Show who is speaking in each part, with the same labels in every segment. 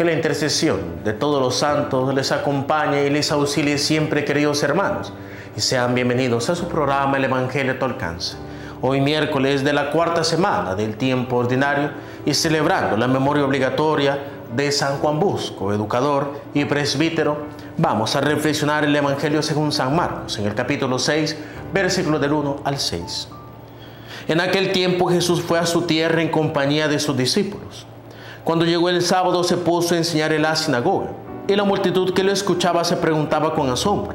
Speaker 1: Que la intercesión de todos los santos les acompañe y les auxilie siempre, queridos hermanos. Y sean bienvenidos a su programa El Evangelio a tu alcance. Hoy miércoles de la cuarta semana del tiempo ordinario y celebrando la memoria obligatoria de San Juan Bosco, educador y presbítero, vamos a reflexionar el Evangelio según San Marcos, en el capítulo 6, versículos del 1 al 6. En aquel tiempo Jesús fue a su tierra en compañía de sus discípulos. Cuando llegó el sábado se puso a enseñar en la sinagoga, y la multitud que lo escuchaba se preguntaba con asombro: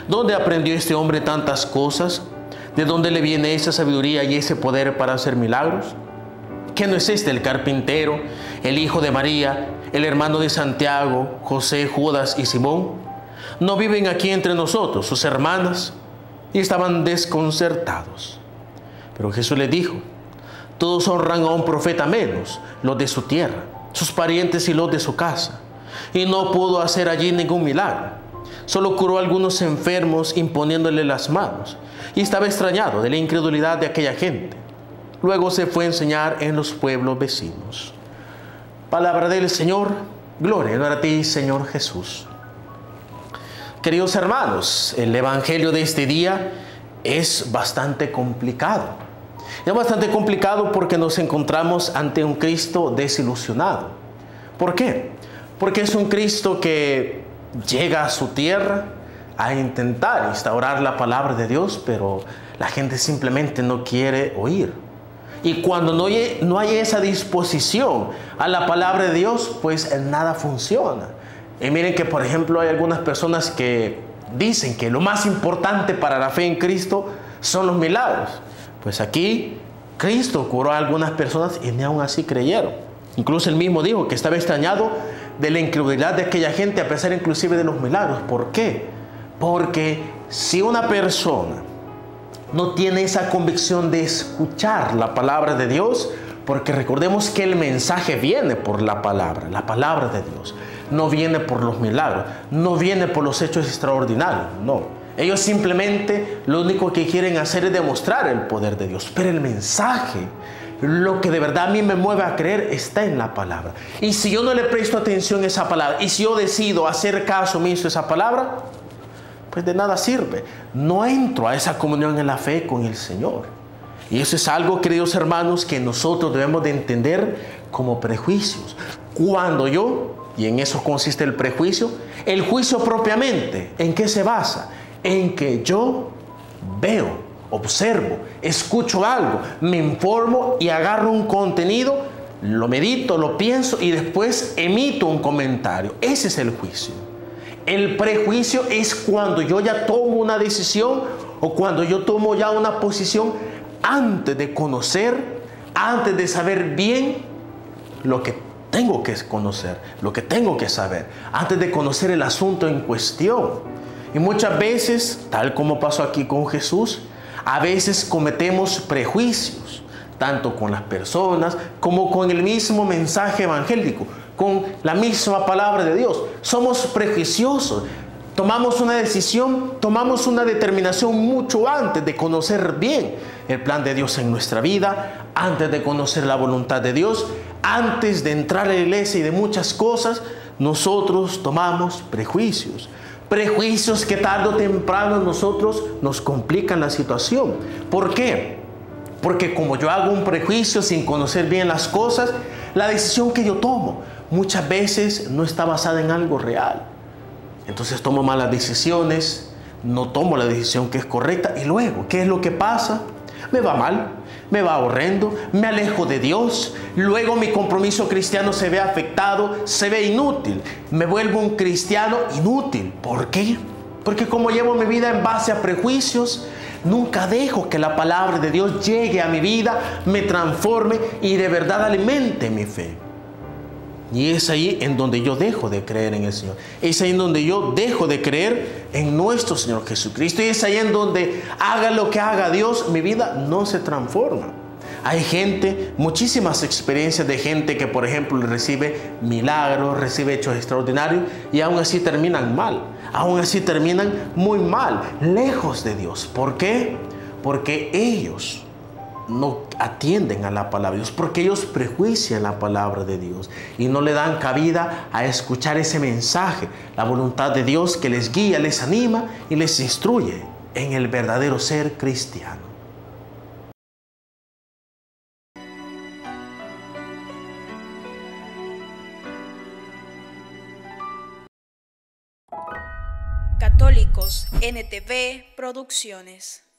Speaker 1: ¿dónde aprendió este hombre tantas cosas? ¿De dónde le viene esa sabiduría y ese poder para hacer milagros? ¿Qué no es este el carpintero, el hijo de María, el hermano de Santiago, José, Judas y Simón? ¿No viven aquí entre nosotros sus hermanas? Y estaban desconcertados. Pero Jesús les dijo: todos honran a un profeta menos los de su tierra, sus parientes y los de su casa. Y no pudo hacer allí ningún milagro. Solo curó a algunos enfermos imponiéndole las manos. Y estaba extrañado de la incredulidad de aquella gente. Luego se fue a enseñar en los pueblos vecinos. Palabra del Señor. Gloria a ti, Señor Jesús. Queridos hermanos, el Evangelio de este día es bastante complicado. Es bastante complicado porque nos encontramos ante un Cristo desilusionado. ¿Por qué? Porque es un Cristo que llega a su tierra a intentar instaurar la palabra de Dios, pero la gente simplemente no quiere oír. Y cuando no hay esa disposición a la palabra de Dios, pues nada funciona. Y miren que, por ejemplo, hay algunas personas que dicen que lo más importante para la fe en Cristo son los milagros. Pues aquí Cristo curó a algunas personas y ni aún así creyeron. Incluso él mismo dijo que estaba extrañado de la incredulidad de aquella gente, a pesar inclusive de los milagros. ¿Por qué? Porque si una persona no tiene esa convicción de escuchar la palabra de Dios, porque recordemos que el mensaje viene por la palabra de Dios, no viene por los milagros, no viene por los hechos extraordinarios, no. Ellos simplemente lo único que quieren hacer es demostrar el poder de Dios. Pero el mensaje, lo que de verdad a mí me mueve a creer, está en la palabra. Y si yo no le presto atención a esa palabra, y si yo decido hacer caso omiso a esa palabra, pues de nada sirve. No entro a esa comunión en la fe con el Señor. Y eso es algo, queridos hermanos, que nosotros debemos de entender como prejuicios. Cuando yo, y en eso consiste el prejuicio, el juicio propiamente, ¿en qué se basa? En que yo veo, observo, escucho algo, me informo y agarro un contenido, lo medito, lo pienso y después emito un comentario. Ese es el juicio. El prejuicio es cuando yo ya tomo una decisión o cuando yo tomo ya una posición antes de conocer, antes de saber bien lo que tengo que conocer, lo que tengo que saber, antes de conocer el asunto en cuestión. Y muchas veces, tal como pasó aquí con Jesús, a veces cometemos prejuicios, tanto con las personas como con el mismo mensaje evangélico, con la misma palabra de Dios. Somos prejuiciosos, tomamos una decisión, tomamos una determinación mucho antes de conocer bien el plan de Dios en nuestra vida, antes de conocer la voluntad de Dios, antes de entrar a la iglesia y de muchas cosas, nosotros tomamos prejuicios. Prejuicios que tarde o temprano nosotros nos complican la situación. ¿Por qué? Porque como yo hago un prejuicio sin conocer bien las cosas, la decisión que yo tomo muchas veces no está basada en algo real. Entonces tomo malas decisiones, no tomo la decisión que es correcta y luego, ¿qué es lo que pasa? Me va mal, me va horrendo, me alejo de Dios, luego mi compromiso cristiano se ve afectado, se ve inútil, me vuelvo un cristiano inútil. ¿Por qué? Porque como llevo mi vida en base a prejuicios, nunca dejo que la palabra de Dios llegue a mi vida, me transforme y de verdad alimente mi fe. Y es ahí en donde yo dejo de creer en el Señor. Es ahí en donde yo dejo de creer en nuestro Señor Jesucristo. Y es ahí en donde haga lo que haga Dios, mi vida no se transforma. Hay gente, muchísimas experiencias de gente que, por ejemplo, recibe milagros, recibe hechos extraordinarios y aún así terminan mal. Aún así terminan muy mal, lejos de Dios. ¿Por qué? Porque ellos no atienden a la palabra de Dios, porque ellos prejuician la palabra de Dios y no le dan cabida a escuchar ese mensaje, la voluntad de Dios que les guía, les anima y les instruye en el verdadero ser cristiano.
Speaker 2: Católicos NTV Producciones.